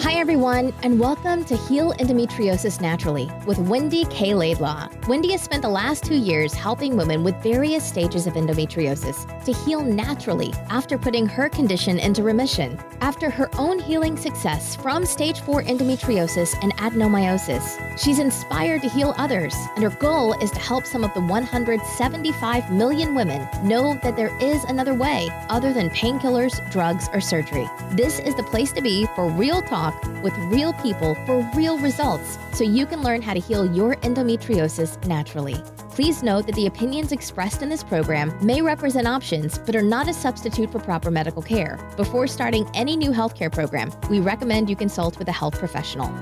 Hi, everyone, and welcome to Heal Endometriosis Naturally with Wendy K Laidlaw. Wendy has spent the last 2 years helping women with various stages of endometriosis to heal naturally after putting her condition into remission. After her own healing success from stage 4 endometriosis and adenomyosis, she's inspired to heal others, and her goal is to help some of the 175 million women know that there is another way other than painkillers, drugs, or surgery. This is the place to be for real talk with real people for real results, so you can learn how to heal your endometriosis naturally. Please note that the opinions expressed in this program may represent options, but are not a substitute for proper medical care. Before starting any new healthcare program, we recommend you consult with a health professional.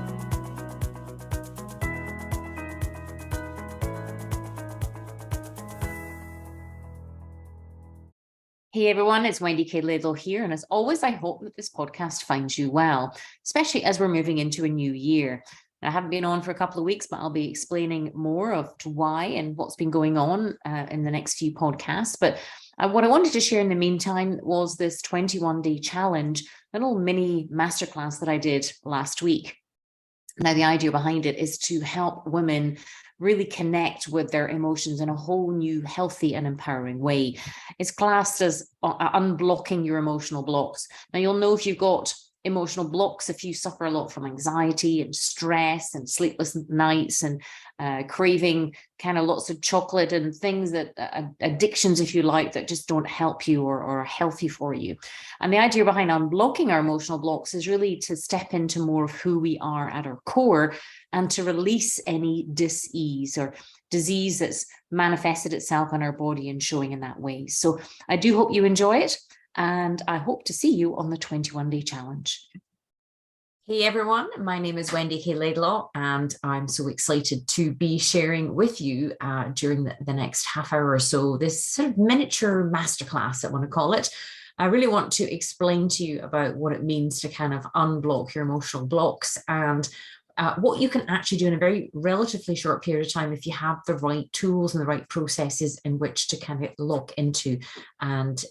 Hey everyone, it's Wendy K Laidlaw here, and as always, I hope that this podcast finds you well, especially as we're moving into a new year. I haven't been on for a couple of weeks, but I'll be explaining more of why and what's been going on in the next few podcasts. But what I wanted to share in the meantime was this 21-day challenge, little mini masterclass that I did last week. Now, the idea behind it is to help women really connect with their emotions in a whole new, healthy and empowering way. It's classed as unblocking your emotional blocks. Now, you'll know if you've got emotional blocks, if you suffer a lot from anxiety and stress and sleepless nights and craving kind of lots of chocolate and things that addictions, if you like, that just don't help you or are healthy for you. And the idea behind unblocking our emotional blocks is really to step into more of who we are at our core and to release any dis-ease or disease that's manifested itself in our body and showing in that way. So I do hope you enjoy it, and I hope to see you on the 21-day challenge. Hey everyone, my name is Wendy K Laidlaw, and I'm so excited to be sharing with you during the next half hour or so, this sort of miniature masterclass, I want to call it. I really want to explain to you about what it means to kind of unblock your emotional blocks and what you can actually do in a very relatively short period of time if you have the right tools and the right processes in which to kind of lock into and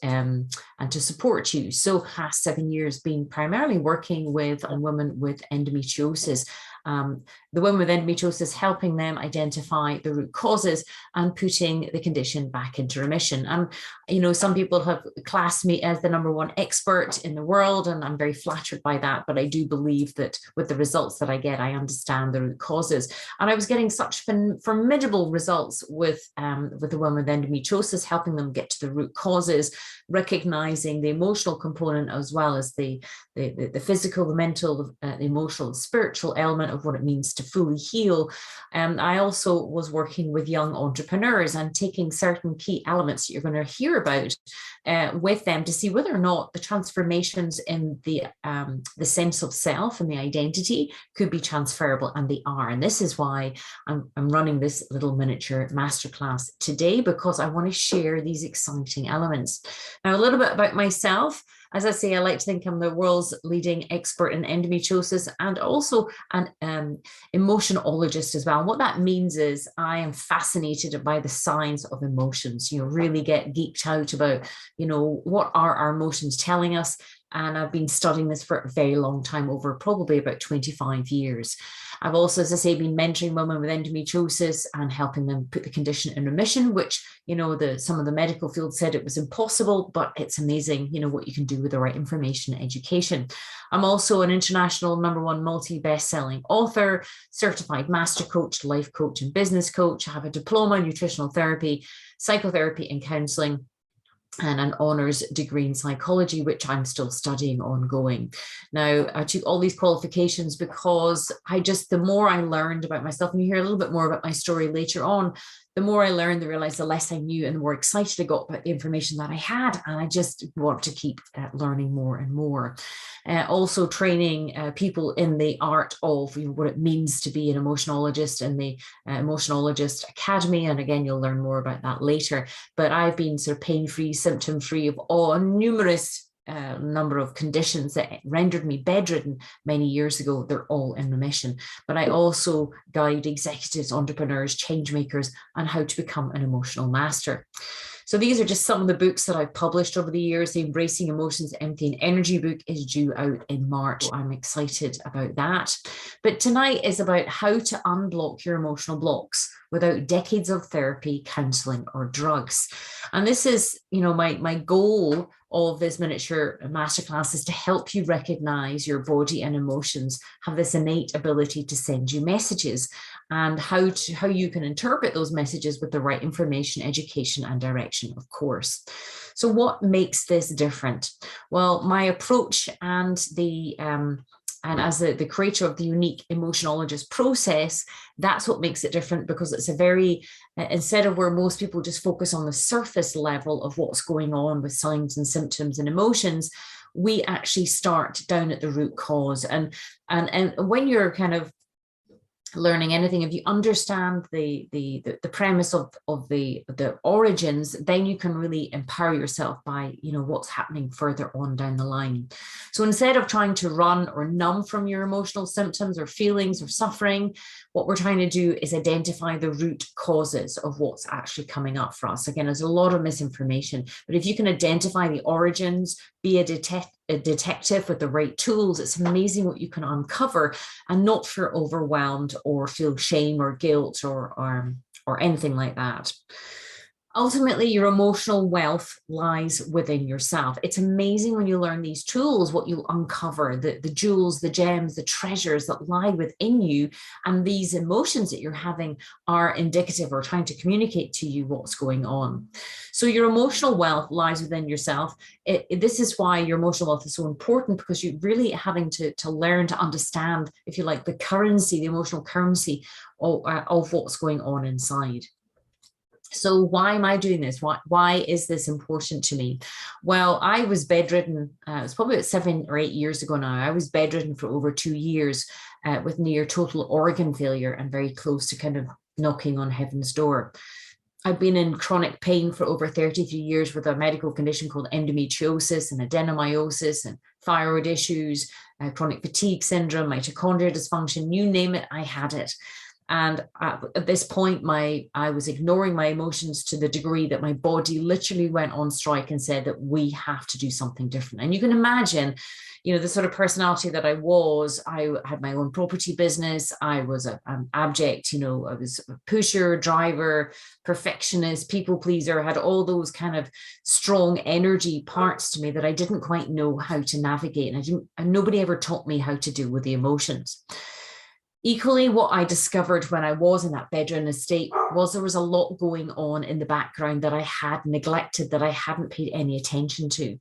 to support you. So past 7 years been primarily working with women with endometriosis. The women with endometriosis, helping them identify the root causes and putting the condition back into remission. And, you know, some people have classed me as the #1 expert in the world, and I'm very flattered by that. But I do believe that with the results that I get, I understand the root causes. And I was getting such formidable results with the women with endometriosis, helping them get to the root causes, recognizing the emotional component as well as the physical, the mental, the emotional, the spiritual element of what it means to fully heal. I also was working with young entrepreneurs and taking certain key elements that you're going to hear about with them to see whether or not the transformations in the sense of self and the identity could be transferable, and they are. And this is why I'm running this little miniature masterclass today, because I want to share these exciting elements. Now, a little bit about myself. As I say, I like to think I'm the world's leading expert in endometriosis and also an emotionologist as well. And what that means is I am fascinated by the science of emotions, you know, really get geeked out about, you know, what are our emotions telling us? And I've been studying this for a very long time, over probably about 25 years. I've also, as I say, been mentoring women with endometriosis and helping them put the condition in remission, which, you know, some of the medical field said it was impossible, but it's amazing, you know, what you can do with the right information and education. I'm also an international #1 multi-best-selling author, certified master coach, life coach, and business coach. I have a diploma in nutritional therapy, psychotherapy, and counseling, and an honours degree in psychology, which I'm still studying ongoing. Now, I took all these qualifications because the more I learned about myself, and you hear a little bit more about my story later on, the more I learned, I realized the less I knew and the more excited I got about the information that I had. And I just want to keep learning more and more. Also training people in the art of, you know, what it means to be an emotionologist in the Emotionologist Academy. And again, you'll learn more about that later. But I've been sort of pain-free, symptom-free of all numerous number of conditions that rendered me bedridden many years ago. They're all in remission. But I also guide executives, entrepreneurs, change makers on how to become an emotional master. So these are just some of the books that I've published over the years. The Embracing Emotions, Emptying Energy book is due out in March. I'm excited about that. But tonight is about how to unblock your emotional blocks without decades of therapy, counseling, or drugs. And this is, my goal of this miniature masterclass is to help you recognize your body and emotions have this innate ability to send you messages, and how you can interpret those messages with the right information, education, and direction, of course. So what makes this different? Well, my approach and as the creator of the unique emotionologist process, that's what makes it different, because it's a very, instead of where most people just focus on the surface level of what's going on with signs and symptoms and emotions, we actually start down at the root cause. And when you're kind of learning anything, if you understand the premise of the origins, then you can really empower yourself by what's happening further on down the line. So instead of trying to run or numb from your emotional symptoms or feelings or suffering, what we're trying to do is identify the root causes of what's actually coming up for us. Again, there's a lot of misinformation, but if you can identify the origins, be a detective with the right tools, it's amazing what you can uncover, and not feel overwhelmed or feel shame or guilt or anything like that. Ultimately, your emotional wealth lies within yourself. It's amazing when you learn these tools, what you'll uncover, the jewels, the gems, the treasures that lie within you. And these emotions that you're having are indicative or trying to communicate to you what's going on. So your emotional wealth lies within yourself. This is why your emotional wealth is so important, because you're really having to learn to understand, if you like, the currency, the emotional currency of what's going on inside. So why am I doing this? Why is this important to me? Well, I was bedridden. It was probably about 7 or 8 years ago now. I was bedridden for over 2 years with near total organ failure and very close to kind of knocking on heaven's door. I've been in chronic pain for over 33 years with a medical condition called endometriosis and adenomyosis and thyroid issues, chronic fatigue syndrome, mitochondrial dysfunction, you name it, I had it. And at this point, I was ignoring my emotions to the degree that my body literally went on strike and said that we have to do something different. And you can imagine, the sort of personality that I was. I had my own property business. I was an abject, I was a pusher, driver, perfectionist, people pleaser, had all those kind of strong energy parts to me that I didn't quite know how to navigate. And nobody ever taught me how to deal with the emotions. Equally, what I discovered when I was in that bedridden state was there was a lot going on in the background that I had neglected, that I hadn't paid any attention to.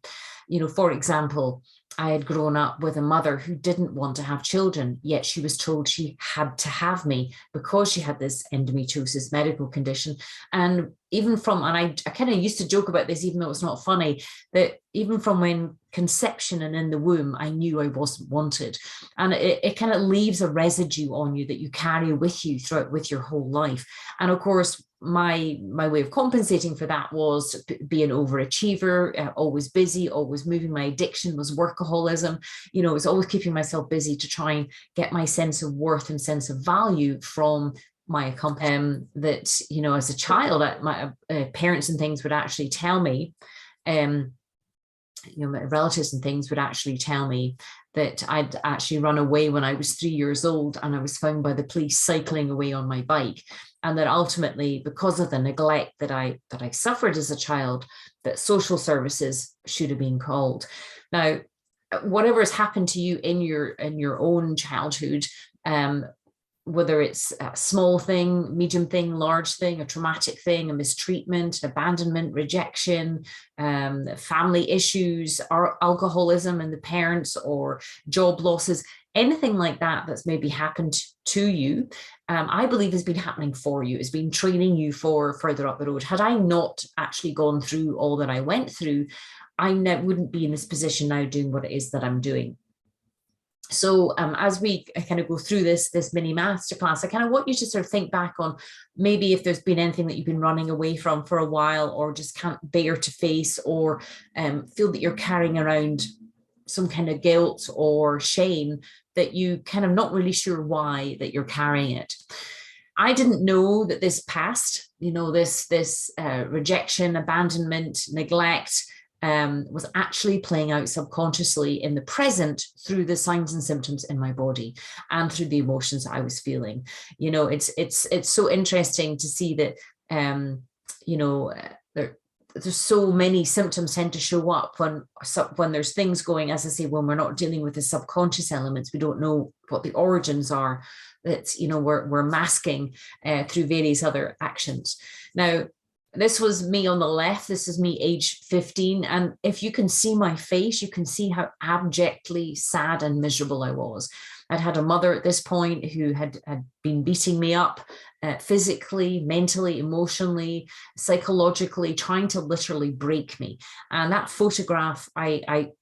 For example, I had grown up with a mother who didn't want to have children, yet she was told she had to have me because she had this endometriosis medical condition. And even from, and I kind of used to joke about this, even though it's not funny, that even from when conception and in the womb, I knew I wasn't wanted. And it kind of leaves a residue on you that you carry with you throughout with your whole life. And of course, my way of compensating for that was be an overachiever, always busy, always moving. My addiction was workaholism. It was always keeping myself busy to try and get my sense of worth and sense of value from my accomplishment. That, as a child, my parents and things would actually tell me, my relatives and things would actually tell me that I'd actually run away when I was 3 years old, and I was found by the police cycling away on my bike. And that ultimately, because of the neglect that I suffered as a child, that social services should have been called. Now, whatever has happened to you in your own childhood, whether it's a small thing, medium thing, large thing, a traumatic thing, a mistreatment, abandonment, rejection, family issues, or alcoholism and the parents, or job losses, anything like that that's maybe happened to you, I believe has been happening for you, has been training you for further up the road. Had I not actually gone through all that I went through, I wouldn't be in this position now doing what it is that I'm doing. So as we kind of go through this mini masterclass, I kind of want you to sort of think back on maybe if there's been anything that you've been running away from for a while, or just can't bear to face, or feel that you're carrying around some kind of guilt or shame that you kind of not really sure why that you're carrying it. I didn't know that this past this rejection, abandonment, neglect was actually playing out subconsciously in the present through the signs and symptoms in my body and through the emotions that I was feeling. It's so interesting to see that there's so many symptoms tend to show up when there's things going, as I say, when we're not dealing with the subconscious elements. We don't know what the origins are that we're masking through various other actions. Now, this was me on the left. This is me age 15. And if you can see my face, you can see how abjectly sad and miserable I was. I'd had a mother at this point who had been beating me up physically, mentally, emotionally, psychologically, trying to literally break me. And that photograph, I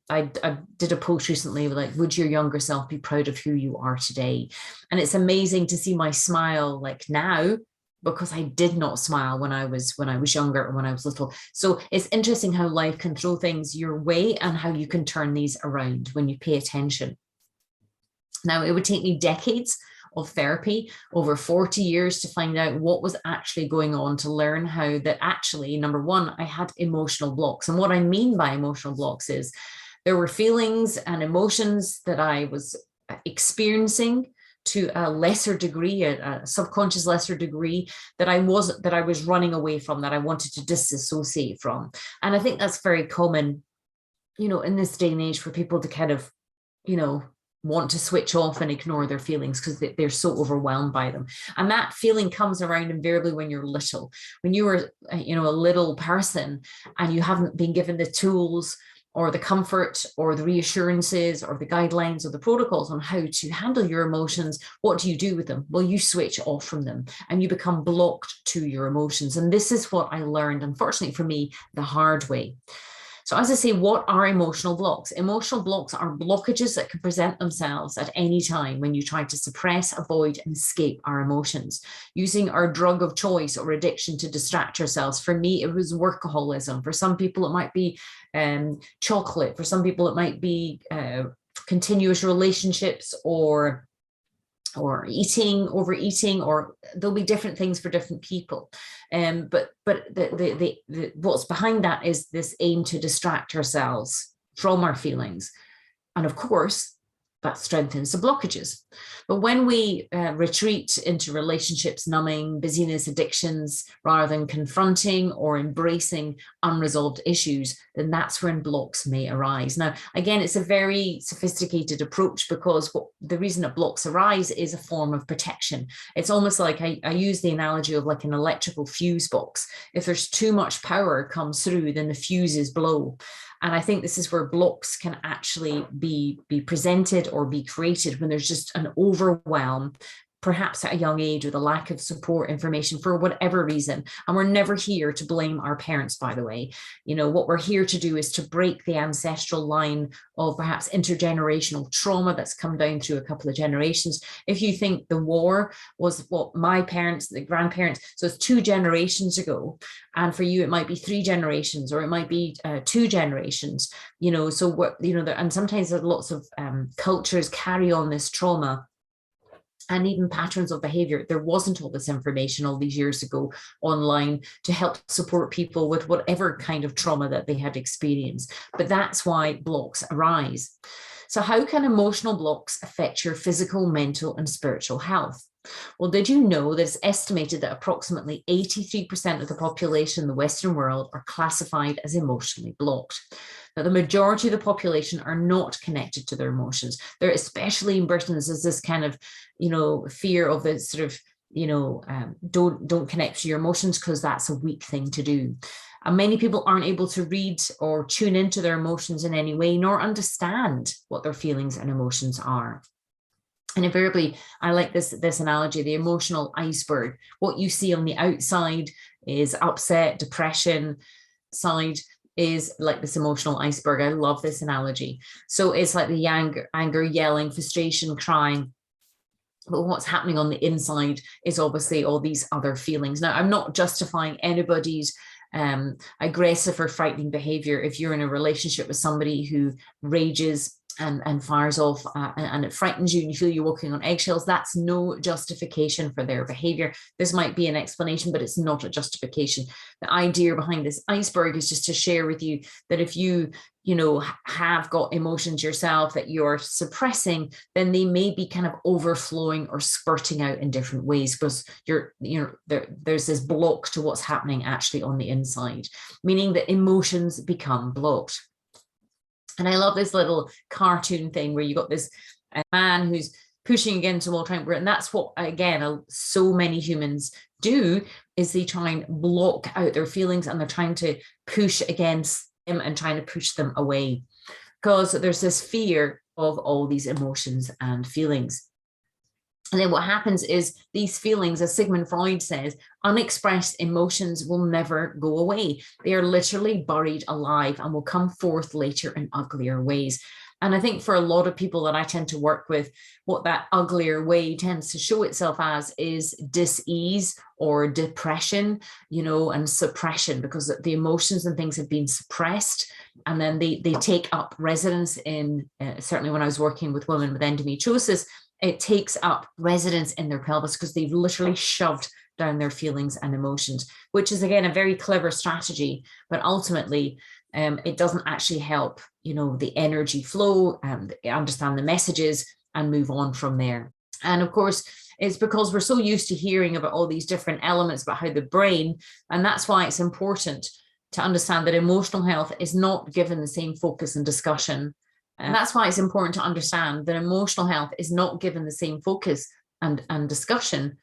did a post recently like, would your younger self be proud of who you are today? And it's amazing to see my smile like now, because I did not smile when I was younger or when I was little. So it's interesting how life can throw things your way and how you can turn these around when you pay attention. Now, it would take me decades of therapy, over 40 years, to find out what was actually going on, to learn how that actually, number one, I had emotional blocks. And what I mean by emotional blocks is there were feelings and emotions that I was experiencing to a lesser degree, a subconscious lesser degree, that I was running away from, that I wanted to disassociate from. And I think that's very common, in this day and age, for people to kind of, want to switch off and ignore their feelings because they're so overwhelmed by them. And that feeling comes around invariably when you're little, when you were, a little person and you haven't been given the tools or the comfort or the reassurances or the guidelines or the protocols on how to handle your emotions. What do you do with them? Well, you switch off from them and you become blocked to your emotions. And this is what I learned, unfortunately for me, the hard way. So as I say, what are emotional blocks? Emotional blocks are blockages that can present themselves at any time when you try to suppress, avoid, and escape our emotions, using our drug of choice or addiction to distract ourselves. For me, it was workaholism. For some people, it might be chocolate. For some people, it might be continuous relationships or overeating, or there'll be different things for different people. But what's behind that is this aim to distract ourselves from our feelings. And of course, that strengthens the blockages. But when we retreat into relationships, numbing, busyness, addictions, rather than confronting or embracing unresolved issues, then that's when blocks may arise. Now, again, it's a very sophisticated approach, because the reason that blocks arise is a form of protection. It's almost like I use the analogy of like an electrical fuse box. If there's too much power comes through, then the fuses blow. And I think this is where blocks can actually be presented or be created when there's just an overwhelm, perhaps at a young age, with a lack of support, information, for whatever reason. And we're never here to blame our parents, by the way. What we're here to do is to break the ancestral line of perhaps intergenerational trauma that's come down through a couple of generations. If you think the war was what my parents, the grandparents, so it's 2 generations ago. And for you, it might be 3 generations, or it might be 2 generations, so what, and sometimes there's lots of cultures carry on this trauma and even patterns of behavior. There wasn't all this information all these years ago online to help support people with whatever kind of trauma that they had experienced. But that's why blocks arise. So how can emotional blocks affect your physical, mental, and spiritual health? Well, did you know that it's estimated that approximately 83% of the population in the Western world are classified as emotionally blocked? Now, the majority of the population are not connected to their emotions. They're, especially in Britain, there's this kind of, fear of the sort of, don't connect to your emotions because that's a weak thing to do. And many people aren't able to read or tune into their emotions in any way, nor understand what their feelings and emotions are. And invariably, I like this analogy, the emotional iceberg. What you see on the outside is upset, depression. Side is like this emotional iceberg. I love this analogy. So it's like the anger, yelling, frustration, crying. But what's happening on the inside is obviously all these other feelings. Now, I'm not justifying anybody's aggressive or frightening behavior. If you're in a relationship with somebody who rages and fires off and it frightens you and you feel you're walking on eggshells, that's no justification for their behavior. This might be an explanation, but it's not a justification. The idea behind this iceberg is just to share with you that if you have got emotions yourself that you're suppressing, then they may be kind of overflowing or spurting out in different ways because there's this block to what's happening actually on the inside, meaning that emotions become blocked. And I love this little cartoon thing where you got this man who's pushing against a wall trying to, and that's what, again, so many humans do, is they try and block out their feelings and they're trying to push against them and trying to push them away because there's this fear of all these emotions and feelings. And then what happens is these feelings, as Sigmund Freud says, unexpressed emotions will never go away. They are literally buried alive and will come forth later in uglier ways. And I think for a lot of people that I tend to work with, what that uglier way tends to show itself as is dis-ease or depression, and suppression, because the emotions and things have been suppressed. And then they take up residence in, certainly when I was working with women with endometriosis, it takes up residence in their pelvis because they've literally shoved down their feelings and emotions, which is, again, a very clever strategy, but ultimately it doesn't actually help, the energy flow and understand the messages and move on from there. And of course, it's because we're so used to hearing about all these different elements about how the brain, and that's why it's important to understand that emotional health is not given the same focus and discussion. And that's why it's important to understand that emotional health is not given the same focus and discussion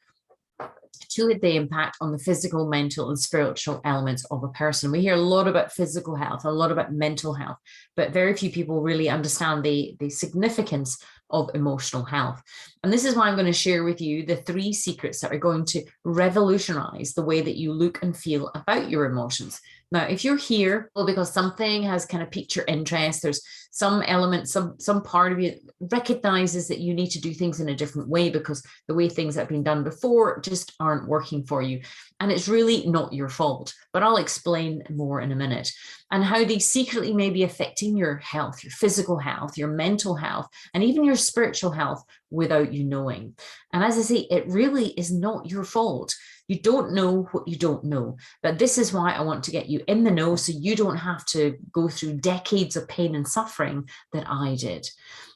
to the impact on the physical, mental, and spiritual elements of a person. We hear a lot about physical health, a lot about mental health, but very few people really understand the significance of emotional health. And this is why I'm going to share with you the 3 secrets that are going to revolutionize the way that you look and feel about your emotions. Now, if you're here, well, because something has kind of piqued your interest, there's some element, some part of you recognizes that you need to do things in a different way because the way things have been done before just aren't working for you. And it's really not your fault, but I'll explain more in a minute, and how they secretly may be affecting your health, your physical health, your mental health, and even your spiritual health without you knowing. And as I say, it really is not your fault. You don't know what you don't know, but this is why I want to get you in the know so you don't have to go through decades of pain and suffering that I did.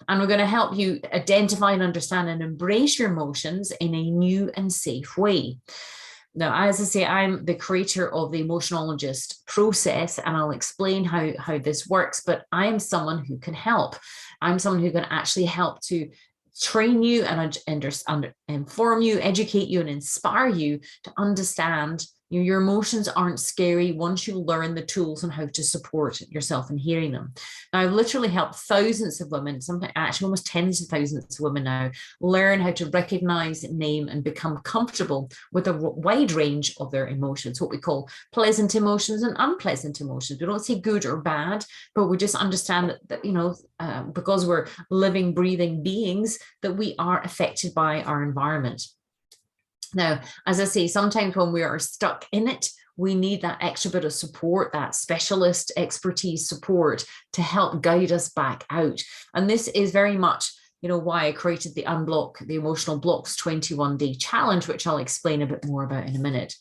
And we're going to help you identify and understand and embrace your emotions in a new and safe way. Now, as I say, I'm the creator of the emotionologist process, and I'll explain how this works, but I am someone who can help. I'm someone who can actually help to train you and inform you, educate you, and inspire you to understand your emotions aren't scary once you learn the tools on how to support yourself in hearing them. Now, I've literally helped thousands of women, sometimes actually almost tens of thousands of women now, learn how to recognize, name, and become comfortable with a wide range of their emotions, what we call pleasant emotions and unpleasant emotions. We don't say good or bad, but we just understand that, because we're living, breathing beings, that we are affected by our environment. Now, as I say, sometimes when we are stuck in it, we need that extra bit of support, that specialist expertise support to help guide us back out. And this is very much, why I created the UnBlock the Emotional Blocks 21-day challenge, which I'll explain a bit more about in a minute.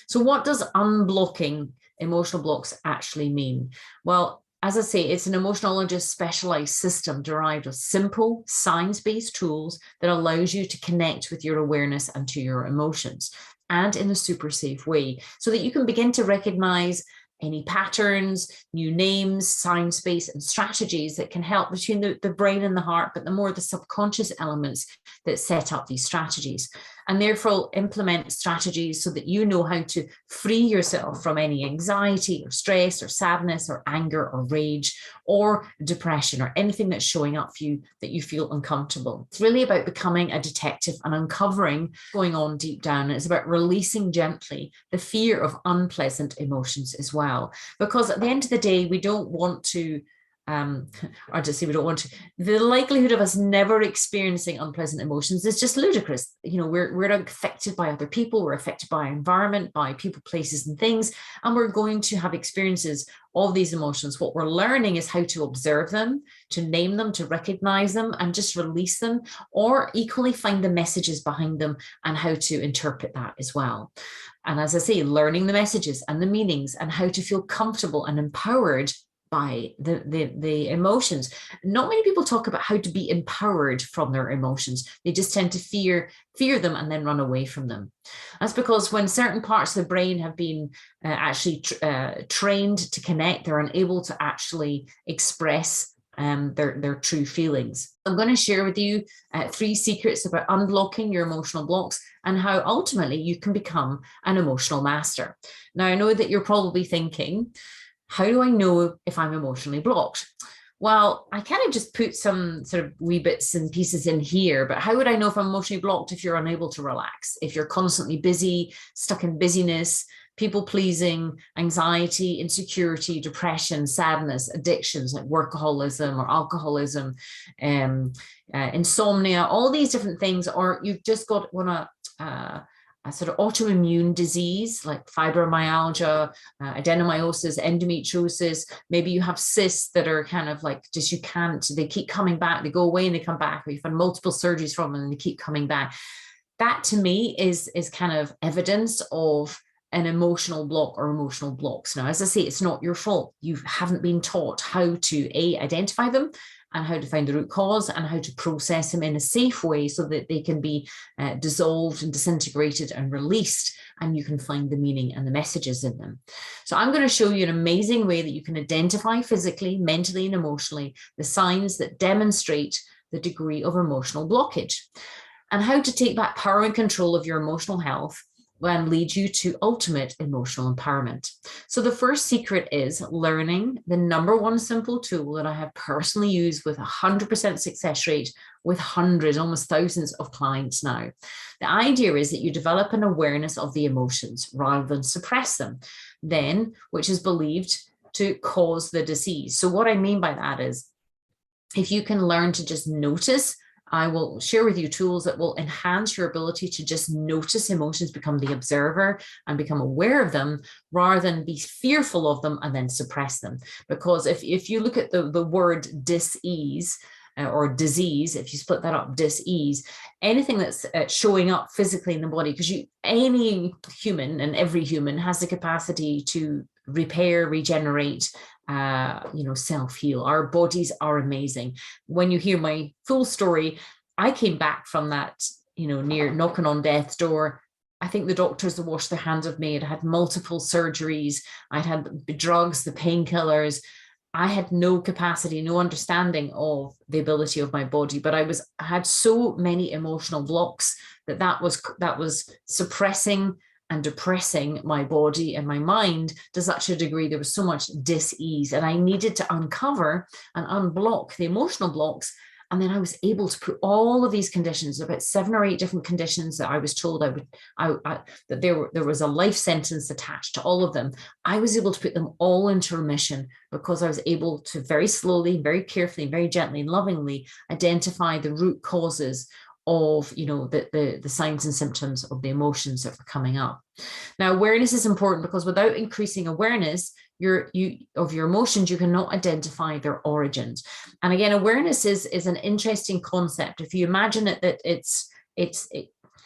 So what does unblocking emotional blocks actually mean? Well, as I say, it's an emotionologist specialized system derived of simple science-based tools that allows you to connect with your awareness and to your emotions, and in a super safe way, so that you can begin to recognize any patterns, new names, science-based and strategies that can help between the brain and the heart, but the subconscious elements that set up these strategies. And therefore implement strategies so that you know how to free yourself from any anxiety or stress or sadness or anger or rage or depression or anything that's showing up for you that you feel uncomfortable. It's really about becoming a detective and uncovering what's going on deep down. And it's about releasing gently the fear of unpleasant emotions as well. Because at the end of the day, we don't want to or to say we don't want to, the likelihood of us never experiencing unpleasant emotions is just ludicrous. We're affected by other people, we're affected by our environment, by people, places, and things, and we're going to have experiences of these emotions. What we're learning is how to observe them, to name them, to recognize them, and just release them, or equally find the messages behind them and how to interpret that as well. And as I say, learning the messages and the meanings and how to feel comfortable and empowered by the emotions. Not many people talk about how to be empowered from their emotions. They just tend to fear them and then run away from them. That's because when certain parts of the brain have been actually trained to connect, they're unable to actually express their true feelings. I'm going to share with you 3 secrets about unblocking your emotional blocks and how ultimately you can become an emotional master. Now, I know that you're probably thinking, how do I know if I'm emotionally blocked? Well, I kind of just put some sort of wee bits and pieces in here, but how would I know if I'm emotionally blocked if you're unable to relax, if you're constantly busy, stuck in busyness, people pleasing, anxiety, insecurity, depression, sadness, addictions like workaholism or alcoholism, insomnia, all these different things, or you've just got a sort of autoimmune disease like fibromyalgia, adenomyosis, endometriosis. Maybe you have cysts that are kind of like just they keep coming back, they go away and they come back, or you've had multiple surgeries from them and they keep coming back. That to me is kind of evidence of an emotional block or emotional blocks. Now, as I say, it's not your fault. You haven't been taught how to identify them and how to find the root cause and how to process them in a safe way so that they can be dissolved and disintegrated and released, and you can find the meaning and the messages in them. So I'm going to show you an amazing way that you can identify physically, mentally, and emotionally the signs that demonstrate the degree of emotional blockage, and how to take back power and control of your emotional health and lead you to ultimate emotional empowerment. So the first secret is learning the #1 simple tool that I have personally used with 100% success rate with hundreds, almost thousands of clients now. The idea is that you develop an awareness of the emotions rather than suppress them, then, which is believed to cause the disease. So what I mean by that is, if you can learn to just notice, I will share with you tools that will enhance your ability to just notice emotions, become the observer and become aware of them rather than be fearful of them and then suppress them. Because if you look at the word dis-ease or disease, if you split that up, dis-ease, anything that's showing up physically in the body, because any human and every human has the capacity to repair, regenerate, self-heal. Our bodies are amazing. When you hear my full story, I came back from that, near knocking on death's door. I think the doctors that washed their hands of me. I'd had multiple surgeries. I'd had the drugs, the painkillers. I had no capacity, no understanding of the ability of my body, but I had so many emotional blocks that was suppressing and depressing my body and my mind to such a degree. There was so much dis-ease, and I needed to uncover and unblock the emotional blocks. And then I was able to put all of these conditions, about 7 or 8 different conditions that I was told that there was a life sentence attached to all of them. I was able to put them all into remission because I was able to very slowly, very carefully, very gently and lovingly identify the root causes of the signs and symptoms of the emotions that were coming up. Now, awareness is important because without increasing awareness of your emotions, you cannot identify their origins. And again, awareness is an interesting concept. If you imagine it, that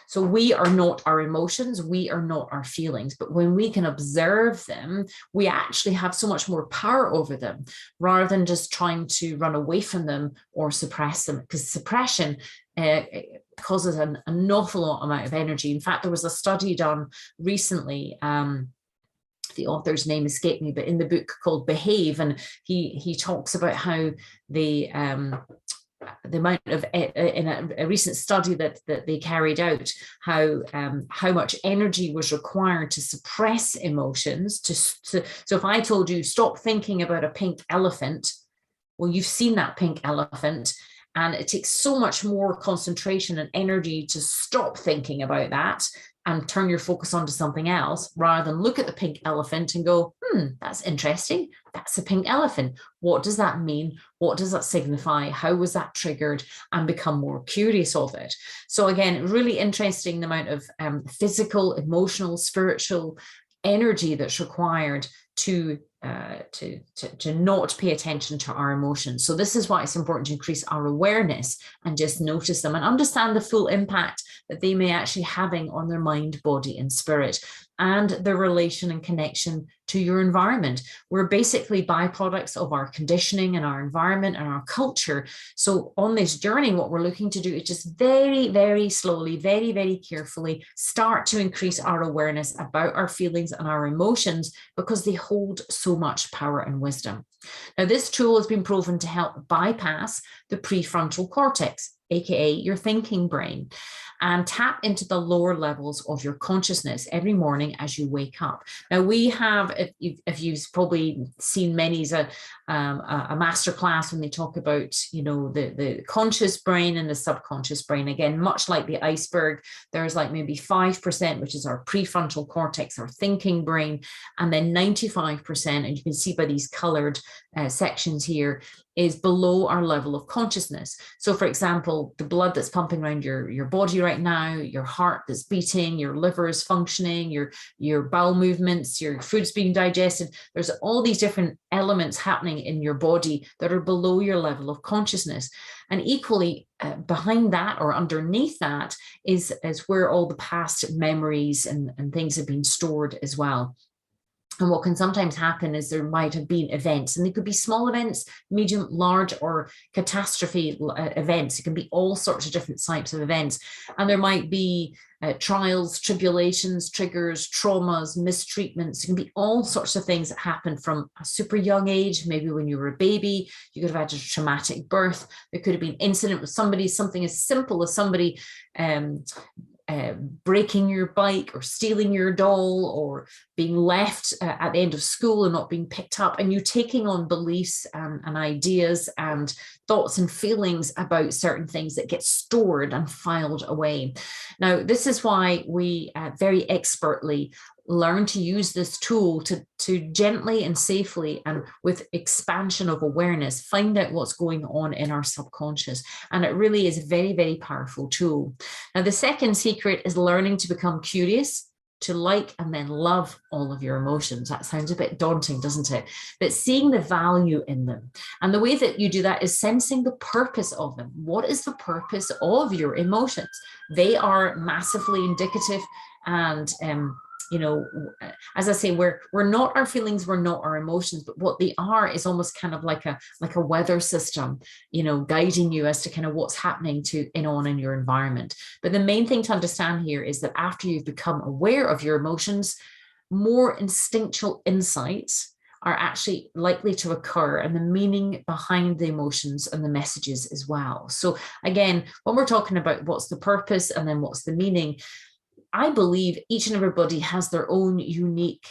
so we are not our emotions, we are not our feelings, but when we can observe them, we actually have so much more power over them rather than just trying to run away from them or suppress them, because suppression causes an awful lot amount of energy. In fact, there was a study done recently, the author's name escaped me, but in the book called Behave, and he talks about how the amount of in a recent study that they carried out, how much energy was required to suppress emotions. So if I told you stop thinking about a pink elephant, well, you've seen that pink elephant, and it takes so much more concentration and energy to stop thinking about that and turn your focus onto something else, rather than look at the pink elephant and go, that's interesting. That's a pink elephant. What does that mean? What does that signify? How was that triggered? And become more curious of it. So again, really interesting the amount of physical, emotional, spiritual energy that's required to not pay attention to our emotions. So this is why it's important to increase our awareness and just notice them and understand the full impact that they may actually having on their mind, body, and spirit, and their relation and connection to your environment. We're basically byproducts of our conditioning and our environment and our culture. So on this journey, what we're looking to do is just very, very slowly, very, very carefully start to increase our awareness about our feelings and our emotions, because they hold so much power and wisdom. Now, this tool has been proven to help bypass the prefrontal cortex, aka your thinking brain, and tap into the lower levels of your consciousness every morning as you wake up. Now, we have, if you've probably seen many's a masterclass when they talk about, the conscious brain and the subconscious brain. Again, much like the iceberg, there's like maybe 5%, which is our prefrontal cortex, our thinking brain, and then 95%, and you can see by these colored sections here, is below our level of consciousness. So for example, the blood that's pumping around your body right now, your heart that's beating, your liver is functioning, your bowel movements, your food's being digested. There's all these different elements happening in your body that are below your level of consciousness. And equally behind that, or underneath that, is where all the past memories and things have been stored as well. And what can sometimes happen is there might have been events, and they could be small events, medium, large, or catastrophe events. It can be all sorts of different types of events. And there might be trials, tribulations, triggers, traumas, mistreatments. It can be all sorts of things that happen from a super young age. Maybe when you were a baby, you could have had a traumatic birth. There could have been an incident with somebody, something as simple as somebody breaking your bike or stealing your doll, or being left at the end of school and not being picked up, and you taking on beliefs and ideas and thoughts and feelings about certain things that get stored and filed away. Now, this is why we very expertly learn to use this tool to gently and safely and with expansion of awareness find out what's going on in our subconscious. And it really is a very, very powerful tool. Now, the second secret is learning to become curious, to like and then love all of your emotions. That sounds a bit daunting, doesn't it? But seeing the value in them. And the way that you do that is sensing the purpose of them. What is the purpose of your emotions? They are massively indicative, and as I say, we're not our feelings, we're not our emotions, but what they are is almost kind of like a weather system, guiding you as to kind of what's happening in your environment. But the main thing to understand here is that after you've become aware of your emotions, more instinctual insights are actually likely to occur, and the meaning behind the emotions and the messages as well. So again, when we're talking about what's the purpose and then what's the meaning, I believe each and everybody has their own unique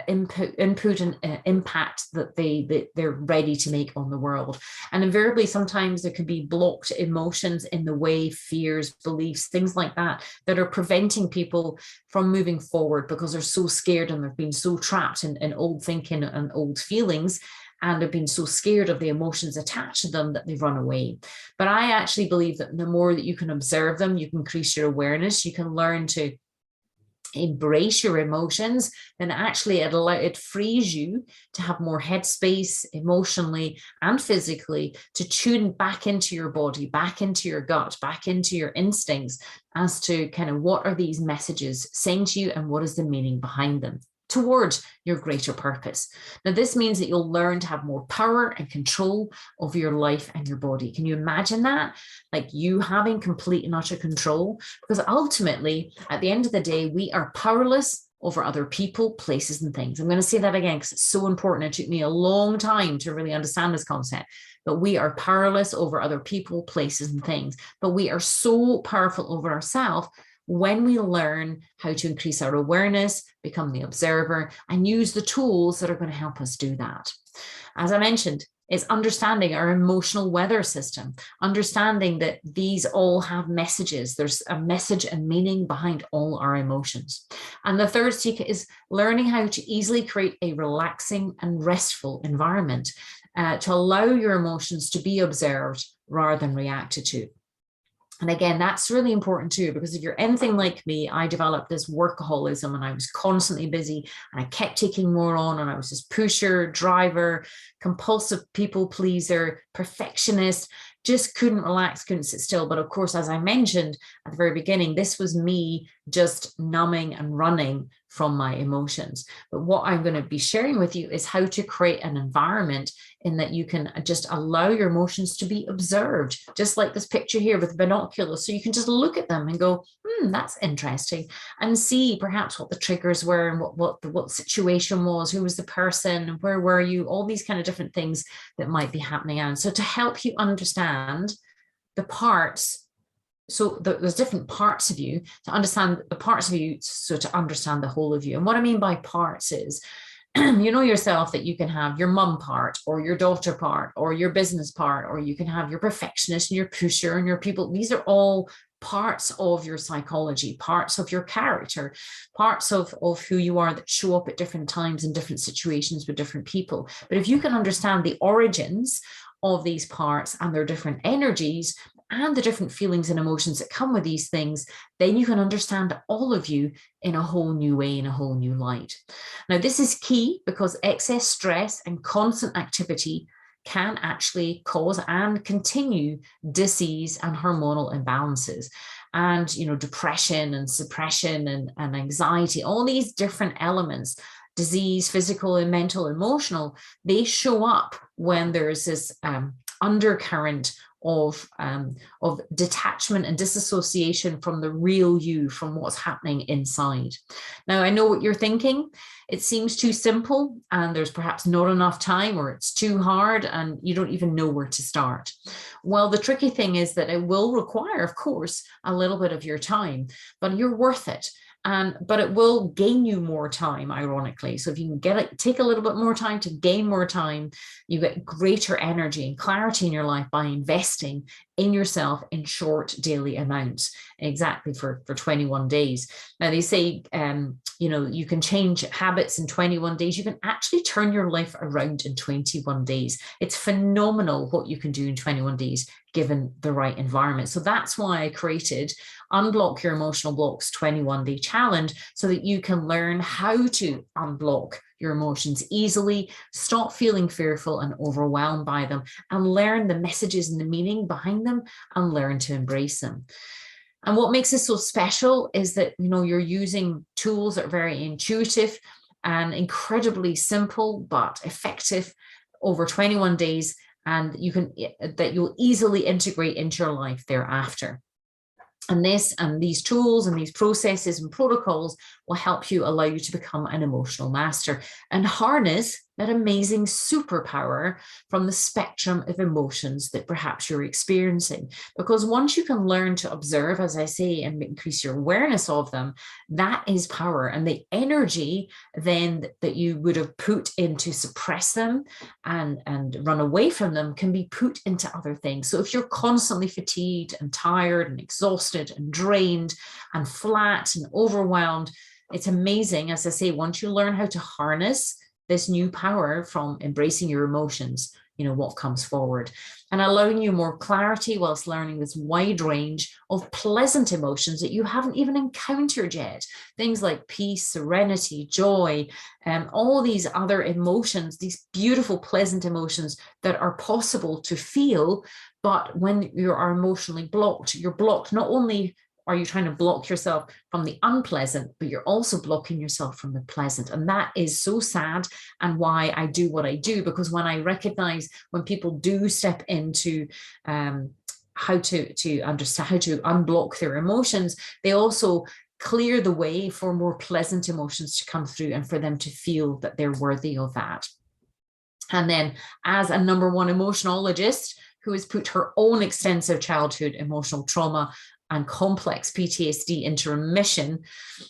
input and impact that they're ready to make on the world. And invariably, sometimes there can be blocked emotions in the way, fears, beliefs, things like that are preventing people from moving forward because they're so scared and they've been so trapped in old thinking and old feelings, and have been so scared of the emotions attached to them that they've run away. But I actually believe that the more that you can observe them, you can increase your awareness, you can learn to embrace your emotions, then actually it frees you to have more headspace emotionally and physically to tune back into your body, back into your gut, back into your instincts as to kind of what are these messages saying to you and what is the meaning behind them towards your greater purpose. Now, this means that you'll learn to have more power and control over your life and your body. Can you imagine that? Like you having complete and utter control? Because ultimately, at the end of the day, we are powerless over other people, places, and things. I'm going to say that again because it's so important. It took me a long time to really understand this concept. But we are powerless over other people, places, and things. But we are so powerful over ourselves when we learn how to increase our awareness, become the observer, and use the tools that are going to help us do that. As I mentioned, is understanding our emotional weather system, understanding that these all have messages. There's a message and meaning behind all our emotions. And the third secret is learning how to easily create a relaxing and restful environment to allow your emotions to be observed rather than reacted to. And again, that's really important too, because if you're anything like me, I developed this workaholism and I was constantly busy and I kept taking more on, and I was this pusher, driver, compulsive people pleaser, perfectionist, just couldn't relax, couldn't sit still. But of course, as I mentioned at the very beginning, this was me just numbing and running from my emotions. But what I'm going to be sharing with you is how to create an environment in that you can just allow your emotions to be observed, just like this picture here with binoculars. So you can just look at them and go, that's interesting, and see perhaps what the triggers were and what the situation was, who was the person, where were you, all these kind of different things that might be happening. And so to help you understand the parts, so there's different parts of you, to understand the parts of you, so to understand the whole of you. And what I mean by parts is, you know yourself that you can have your mum part or your daughter part or your business part, or you can have your perfectionist and your pusher and your people. These are all parts of your psychology, parts of your character, parts of who you are that show up at different times in different situations with different people. But if you can understand the origins of these parts and their different energies and the different feelings and emotions that come with these things, then you can understand all of you in a whole new way, in a whole new light. Now, this is key because excess stress and constant activity can actually cause and continue disease and hormonal imbalances, and depression and suppression and anxiety, all these different elements, disease, physical and mental, emotional, they show up when there's this undercurrent of detachment and disassociation from the real you, from what's happening inside. Now, I know what you're thinking. It seems too simple, and there's perhaps not enough time, or it's too hard and you don't even know where to start. Well, the tricky thing is that it will require, of course, a little bit of your time, but you're worth it. But it will gain you more time, ironically. So if you can take a little bit more time to gain more time, you get greater energy and clarity in your life by investing in yourself in short daily amounts, exactly for 21 days. Now, they say, you can change habits in 21 days. You can actually turn your life around in 21 days. It's phenomenal what you can do in 21 days, given the right environment. So that's why I created Unblock Your Emotional Blocks 21-day challenge, so that you can learn how to unblock your emotions easily, stop feeling fearful and overwhelmed by them, and learn the messages and the meaning behind them, and learn to embrace them. And what makes this so special is that, you're using tools that are very intuitive and incredibly simple, but effective over 21 days. And you'll easily integrate into your life thereafter. And these tools and these processes and protocols will help you, allow you to become an emotional master and harness that amazing superpower from the spectrum of emotions that perhaps you're experiencing. Because once you can learn to observe, as I say, and increase your awareness of them, that is power. And the energy then that you would have put into suppress them and run away from them can be put into other things. So if you're constantly fatigued and tired and exhausted and drained and flat and overwhelmed, it's amazing, as I say, once you learn how to harness this new power from embracing your emotions, what comes forward, and allowing you more clarity whilst learning this wide range of pleasant emotions that you haven't even encountered yet. Things like peace, serenity, joy, and all these other emotions, these beautiful, pleasant emotions that are possible to feel. But when you are emotionally blocked, you're blocked. Not only are you trying to block yourself from the unpleasant, but you're also blocking yourself from the pleasant. And that is so sad, and why I do what I do, because when I recognize when people do step into how to understand, how to unblock their emotions, they also clear the way for more pleasant emotions to come through and for them to feel that they're worthy of that. And then, as a #1 emotionologist who has put her own extensive childhood emotional trauma and complex PTSD into remission,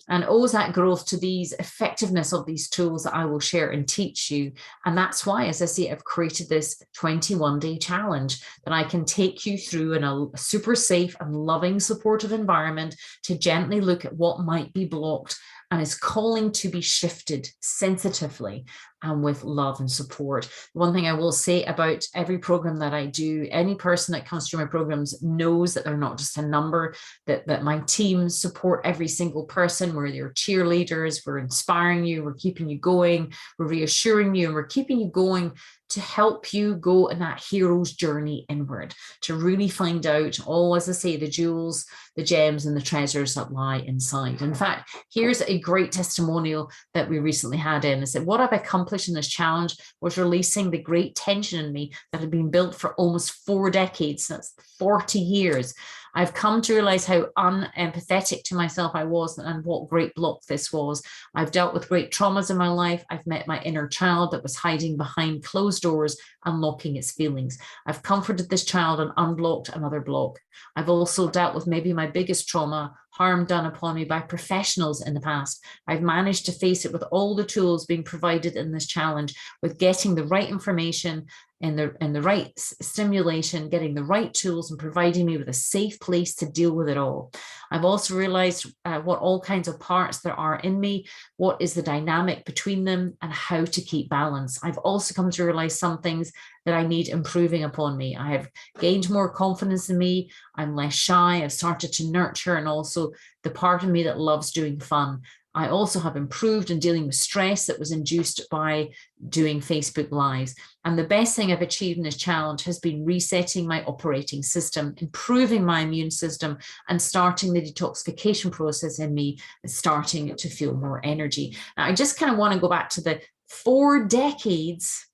and owes that growth to these effectiveness of these tools that I will share and teach you. And that's why, as I say, I've created this 21-day challenge that I can take you through in a super safe and loving, supportive environment to gently look at what might be blocked and is calling to be shifted sensitively and with love and support. One thing I will say about every program that I do, any person that comes through my programs knows that they're not just a number, that my team support every single person. We're your cheerleaders, we're inspiring you, we're keeping you going, we're reassuring you, and we're keeping you going to help you go in that hero's journey inward, to really find out all, as I say, the jewels, the gems, and the treasures that lie inside. In fact, here's a great testimonial that we recently had in. It said, what I've accomplished in this challenge was releasing the great tension in me that had been built for almost 4 decades. That's 40 years. I've come to realize how unempathetic to myself I was and what great block this was. I've dealt with great traumas in my life. I've met my inner child that was hiding behind closed doors and locking its feelings. I've comforted this child and unblocked another block. I've also dealt with maybe my biggest trauma, harm done upon me by professionals in the past. I've managed to face it with all the tools being provided in this challenge, with getting the right information and the right stimulation, getting the right tools, and providing me with a safe place to deal with it all. I've also realized what all kinds of parts there are in me, what is the dynamic between them, and how to keep balance. I've also come to realize some things that I need improving upon me. I have gained more confidence in me. I'm less shy. I've started to nurture, and also the part of me that loves doing fun. I also have improved in dealing with stress that was induced by doing Facebook Lives. And the best thing I've achieved in this challenge has been resetting my operating system, improving my immune system, and starting the detoxification process in me, and starting to feel more energy. Now, I just kind of want to go back to the 4 decades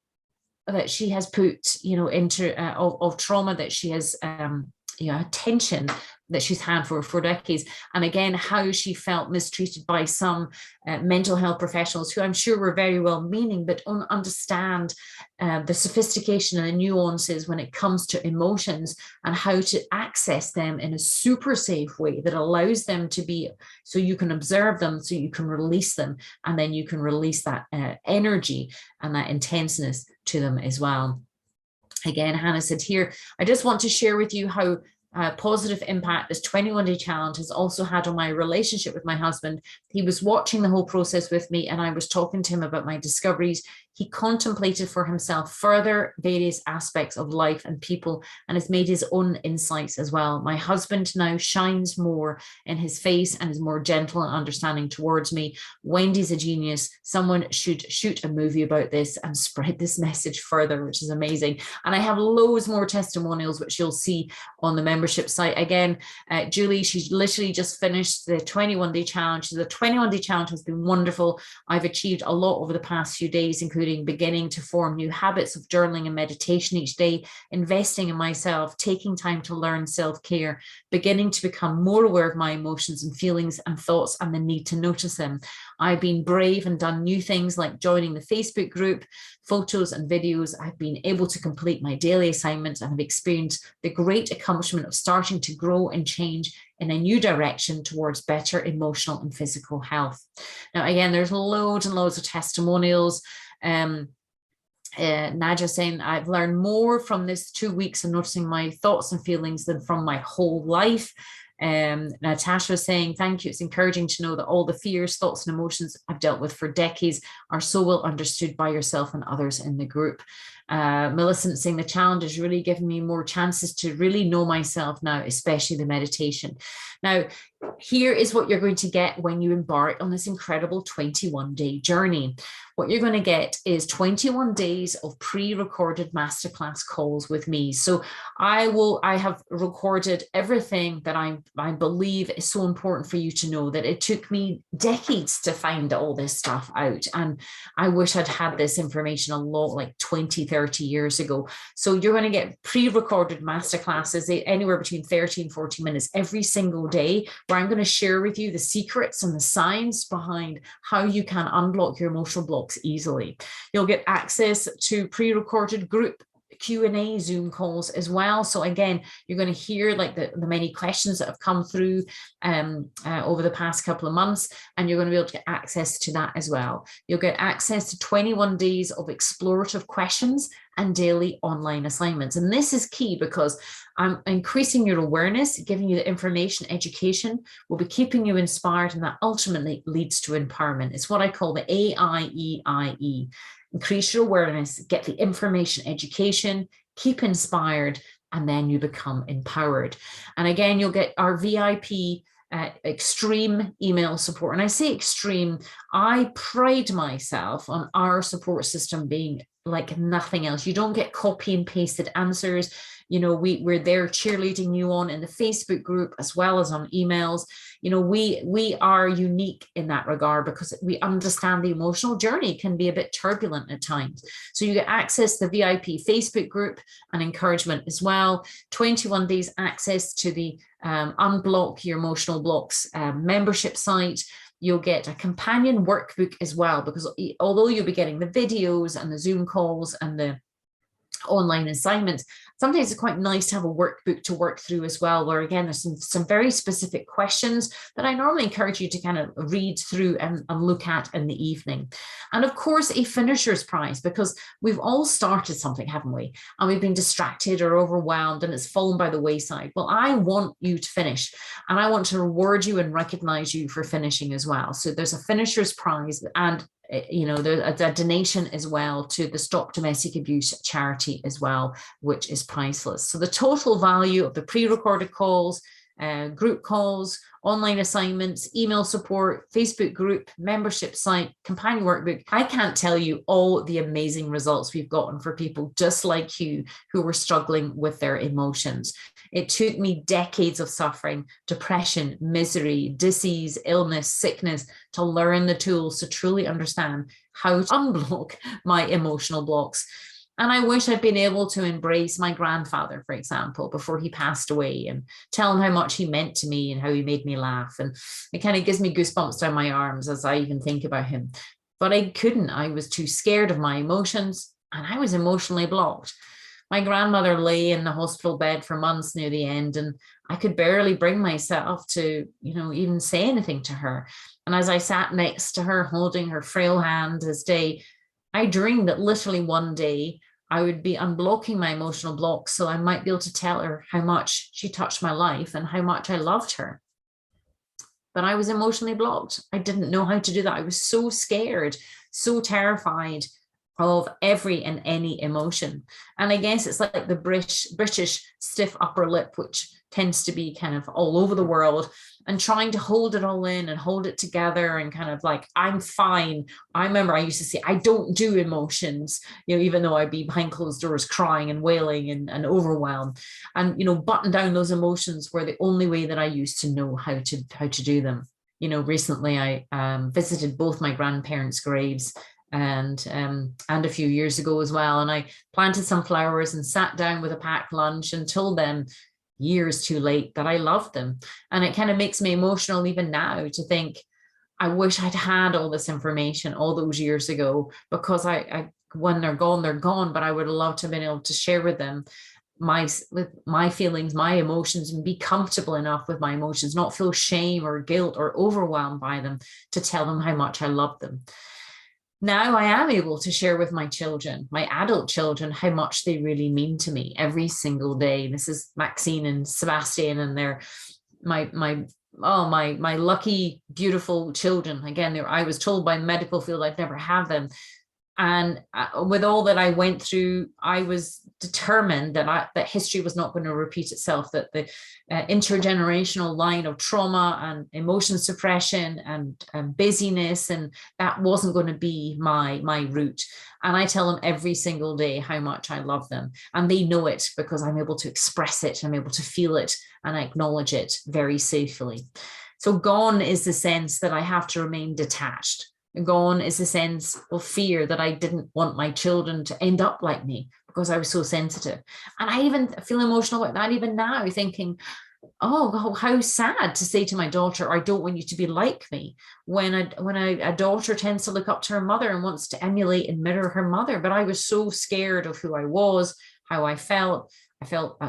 that she has put, into of trauma that she has, attention that she's had for 4 decades. And again, how she felt mistreated by some mental health professionals who I'm sure were very well meaning, but don't understand the sophistication and the nuances when it comes to emotions and how to access them in a super safe way that allows them to be, so you can observe them, so you can release them, and then you can release that energy and that intenseness to them as well. Again, Hannah said here, I just want to share with you how positive impact this 21-day challenge has also had on my relationship with my husband. He was watching the whole process with me, and I was talking to him about my discoveries. He contemplated for himself further various aspects of life and people, and has made his own insights as well. My husband now shines more in his face and is more gentle and understanding towards me. Wendy's a genius. Someone should shoot a movie about this and spread this message further, which is amazing. And I have loads more testimonials, which you'll see on the membership site. Again, Julie, she's literally just finished the 21-day challenge. So the 21-day challenge has been wonderful. I've achieved a lot over the past few days, including beginning to form new habits of journaling and meditation each day, investing in myself, taking time to learn self-care, beginning to become more aware of my emotions and feelings and thoughts and the need to notice them. I've been brave and done new things like joining the Facebook group, photos and videos. I've been able to complete my daily assignments and have experienced the great accomplishment of starting to grow and change in a new direction towards better emotional and physical health. Now, again, there's loads and loads of testimonials. Nadia saying, I've learned more from this 2 weeks of noticing my thoughts and feelings than from my whole life. Natasha saying, thank you. It's encouraging to know that all the fears, thoughts, and emotions I've dealt with for decades are so well understood by yourself and others in the group. Millicent saying, the challenge has really given me more chances to really know myself now, especially the meditation. Now, here is what you're going to get when you embark on this incredible 21-day journey. What you're going to get is 21 days of pre-recorded masterclass calls with me. So I have recorded everything that I believe is so important for you to know, that it took me decades to find all this stuff out. And I wish I'd had this information a lot, like 20, 30 years ago. So you're going to get pre-recorded masterclasses, anywhere between 30 and 40 minutes every single day, where I'm going to share with you the secrets and the science behind how you can unblock your emotional blocks easily. You'll get access to pre-recorded group Q&A Zoom calls as well. So again, you're going to hear like the many questions that have come through over the past couple of months, and you're going to be able to get access to that as well. You'll get access to 21 days of explorative questions and daily online assignments. And this is key because I'm increasing your awareness, giving you the information, education, will be keeping you inspired, and that ultimately leads to empowerment. It's what I call the AIEIE. Increase your awareness, get the information, education, keep inspired, and then you become empowered. And again, you'll get our VIP extreme email support. And I say extreme, I pride myself on our support system being like nothing else. You don't get copy and pasted answers. You know, we're there cheerleading you on in the Facebook group as well as on emails. You know, we are unique in that regard because we understand the emotional journey can be a bit turbulent at times. So you get access to the VIP Facebook group and encouragement as well. 21 days access to the UnBlock Your Emotional Blocks membership site. You'll get a companion workbook as well, because although you'll be getting the videos and the Zoom calls and the online assignments, sometimes it's quite nice to have a workbook to work through as well, where again there's some very specific questions that I normally encourage you to kind of read through and look at in the evening. And of course a finisher's prize, because we've all started something, haven't we, and we've been distracted or overwhelmed and it's fallen by the wayside. Well, I want you to finish, and I want to reward you and recognize you for finishing as well. So there's a finisher's prize, and you know, there's a donation as well to the Stop Domestic Abuse charity as well, which is priceless. So the total value of the pre-recorded calls, group calls, online assignments, email support, Facebook group, membership site, companion workbook, I can't tell you all the amazing results we've gotten for people just like you who were struggling with their emotions. It took me decades of suffering, depression, misery, disease, illness, sickness, to learn the tools to truly understand how to unblock my emotional blocks. And I wish I'd been able to embrace my grandfather, for example, before he passed away, and tell him how much he meant to me and how he made me laugh. And it kind of gives me goosebumps down my arms as I even think about him. But I couldn't. I was too scared of my emotions, and I was emotionally blocked. My grandmother lay in the hospital bed for months near the end, and I could barely bring myself to, you know, even say anything to her. And as I sat next to her, holding her frail hand this day, I dreamed that literally one day I would be unblocking my emotional blocks so I might be able to tell her how much she touched my life and how much I loved her. But I was emotionally blocked. I didn't know how to do that. I was so scared, so terrified of every and any emotion. And I guess it's like the British stiff upper lip, which tends to be kind of all over the world, and trying to hold it all in and hold it together and kind of like, I'm fine. I remember I used to say, I don't do emotions, you know, even though I'd be behind closed doors crying and wailing and overwhelmed. And, you know, button down those emotions were the only way that I used to know how to do them. You know, recently I visited both my grandparents' graves, and a few years ago as well. And I planted some flowers and sat down with a packed lunch and told them years too late that I loved them. And it kind of makes me emotional even now to think, I wish I'd had all this information all those years ago, because I when they're gone, but I would have loved to have been able to share with them my feelings, my emotions, and be comfortable enough with my emotions, not feel shame or guilt or overwhelmed by them, to tell them how much I love them. Now I am able to share with my children, my adult children, how much they really mean to me every single day. This is Maxine and Sebastian, and they're my lucky, beautiful children. Again, I was told by the medical field I'd never have them. And with all that I went through, I was determined that history was not going to repeat itself, that the intergenerational line of trauma and emotion suppression and busyness, and that wasn't going to be my route. And I tell them every single day how much I love them. And they know it because I'm able to express it, I'm able to feel it, and I acknowledge it very safely. So gone is the sense that I have to remain detached. Gone is the sense of fear that I didn't want my children to end up like me because I was so sensitive. And I even feel emotional about that even now, thinking, oh, how sad to say to my daughter, I don't want you to be like me, when a daughter tends to look up to her mother and wants to emulate and mirror her mother. But I was so scared of who I was, how I felt. I felt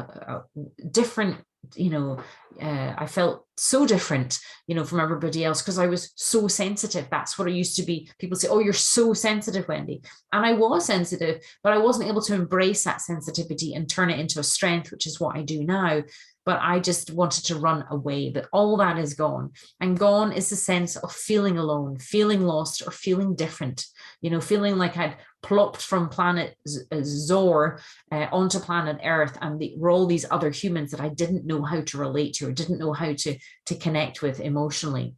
different, I felt so different, from everybody else because I was so sensitive. That's what I used to be. People say, oh, you're so sensitive, Wendy. And I was sensitive, but I wasn't able to embrace that sensitivity and turn it into a strength, which is what I do now. But I just wanted to run away. But all that is gone. And gone is the sense of feeling alone, feeling lost, or feeling different, feeling like I'd plopped from planet Zor onto planet Earth, and were all these other humans that I didn't know how to relate to or didn't know how to connect with emotionally.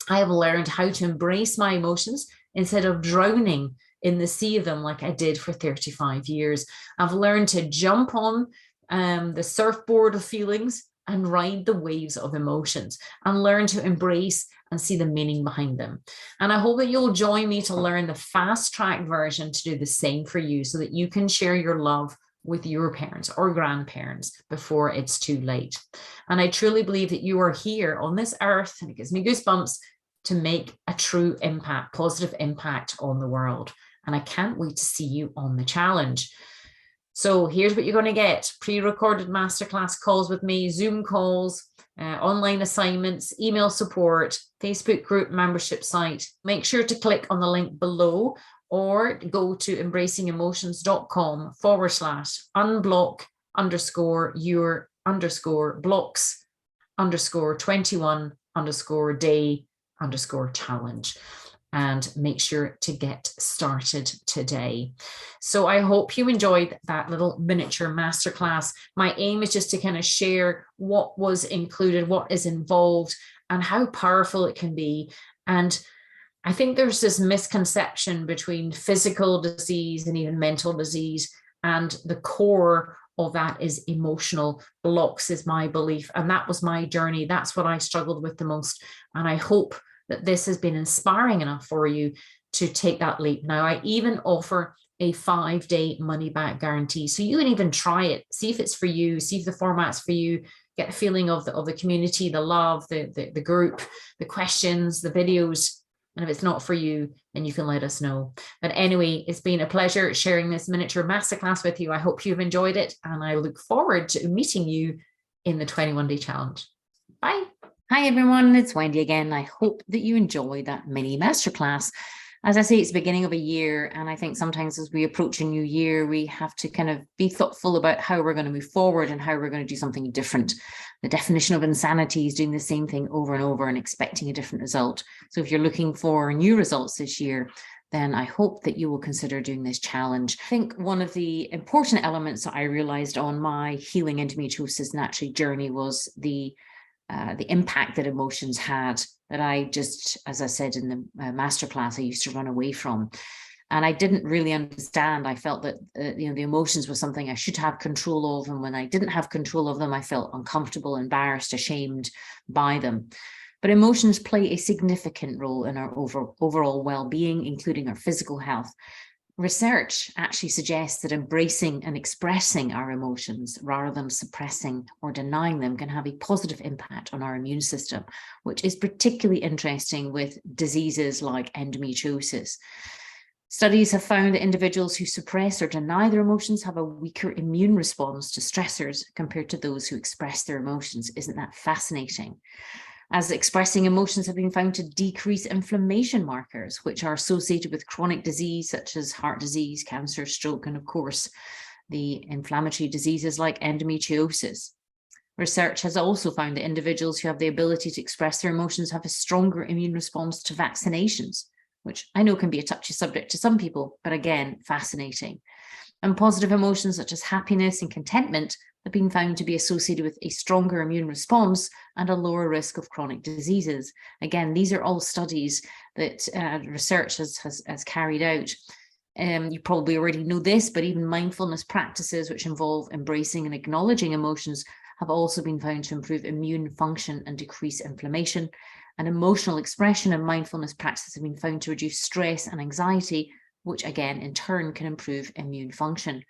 I have learned how to embrace my emotions instead of drowning in the sea of them like I did for 35 years. I've learned to jump on the surfboard of feelings and ride the waves of emotions and learn to embrace and see the meaning behind them. And I hope that you'll join me to learn the fast track version to do the same for you so that you can share your love with your parents or grandparents before it's too late. And I truly believe that you are here on this earth, and it gives me goosebumps, to make a true impact, positive impact on the world. And I can't wait to see you on the challenge. So here's what you're going to get: pre-recorded masterclass calls with me, Zoom calls, online assignments, email support, Facebook group membership site. Make sure to click on the link below or go to embracingemotions.com/unblock_your_blocks_21_day_challenge. And make sure to get started today. So I hope you enjoyed that little miniature masterclass. My aim is just to kind of share what was included, what is involved, and how powerful it can be. And I think there's this misconception between physical disease and even mental disease, and the core of that is emotional blocks, is my belief. And that was my journey. That's what I struggled with the most. And I hope that this has been inspiring enough for you to take that leap. Now, I even offer a 5-day money-back guarantee. So you can even try it, see if it's for you, see if the format's for you, get a feeling of the community, the love, the group, the questions, the videos. And if it's not for you, then you can let us know. But anyway, it's been a pleasure sharing this miniature masterclass with you. I hope you've enjoyed it, and I look forward to meeting you in the 21-day challenge. Bye. Hi everyone, it's Wendy again. I hope that you enjoyed that mini masterclass. As I say, it's the beginning of a year, and I think sometimes as we approach a new year, we have to kind of be thoughtful about how we're going to move forward and how we're going to do something different. The definition of insanity is doing the same thing over and over and expecting a different result. So if you're looking for new results this year, then I hope that you will consider doing this challenge. I think one of the important elements that I realized on my healing endometriosis naturally journey was the impact that emotions had, that I just, as I said in the masterclass, I used to run away from. And I didn't really understand. I felt that the emotions were something I should have control of. And when I didn't have control of them, I felt uncomfortable, embarrassed, ashamed by them. But emotions play a significant role in our overall well-being, including our physical health. Research actually suggests that embracing and expressing our emotions rather than suppressing or denying them can have a positive impact on our immune system, which is particularly interesting with diseases like endometriosis. Studies have found that individuals who suppress or deny their emotions have a weaker immune response to stressors compared to those who express their emotions. Isn't that fascinating? As expressing emotions have been found to decrease inflammation markers, which are associated with chronic disease such as heart disease, cancer, stroke, and of course, the inflammatory diseases like endometriosis. Research has also found that individuals who have the ability to express their emotions have a stronger immune response to vaccinations, which I know can be a touchy subject to some people, but again, fascinating. And positive emotions such as happiness and contentment have been found to be associated with a stronger immune response and a lower risk of chronic diseases. Again, these are all studies that research has carried out. You probably already know this, but even mindfulness practices which involve embracing and acknowledging emotions have also been found to improve immune function and decrease inflammation. And emotional expression and mindfulness practices have been found to reduce stress and anxiety, which again, in turn, can improve immune function.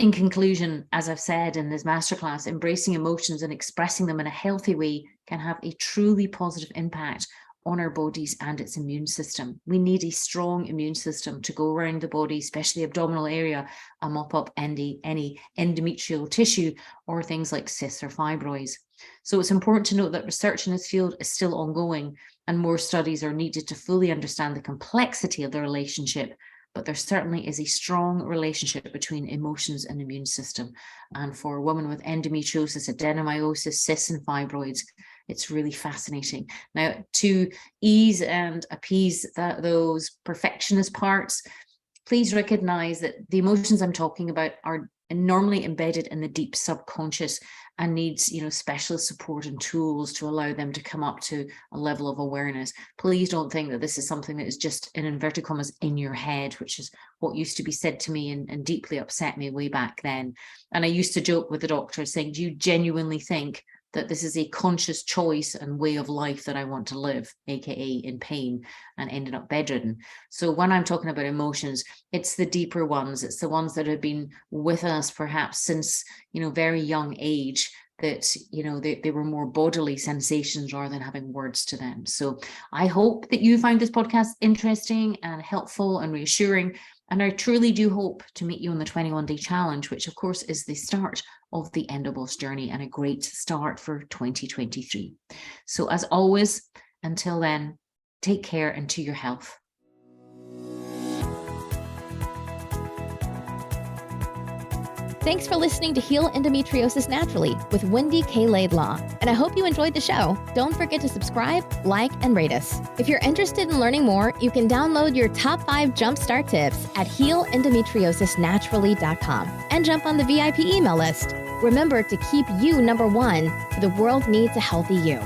In conclusion, as I've said in this masterclass, embracing emotions and expressing them in a healthy way can have a truly positive impact on our bodies and its immune system. We need a strong immune system to go around the body, especially abdominal area, and mop up any endometrial tissue or things like cysts or fibroids. So it's important to note that research in this field is still ongoing and more studies are needed to fully understand the complexity of the relationship, but there certainly is a strong relationship between emotions and immune system. And for women with endometriosis, adenomyosis, cysts and fibroids, it's really fascinating. Now, to ease and appease those perfectionist parts, please recognize that the emotions I'm talking about are normally embedded in the deep subconscious and needs, specialist support and tools to allow them to come up to a level of awareness. Please don't think that this is something that is just, in inverted commas, in your head, which is what used to be said to me and deeply upset me way back then. And I used to joke with the doctor saying, do you genuinely think that this is a conscious choice and way of life that I want to live, aka in pain and ended up bedridden? So when I'm talking about emotions, it's the deeper ones. It's the ones that have been with us perhaps since, very young age, that, they were more bodily sensations rather than having words to them. So I hope that you found this podcast interesting and helpful and reassuring. And I truly do hope to meet you on the 21-day challenge, which of course is the start of the Endoboss journey and a great start for 2023. So as always, until then, take care and to your health. Thanks for listening to Heal Endometriosis Naturally with Wendy K Laidlaw. And I hope you enjoyed the show. Don't forget to subscribe, like, and rate us. If you're interested in learning more, you can download your top 5 jumpstart tips at healendometriosisnaturally.com and jump on the VIP email list. Remember to keep you number one. The world needs a healthy you.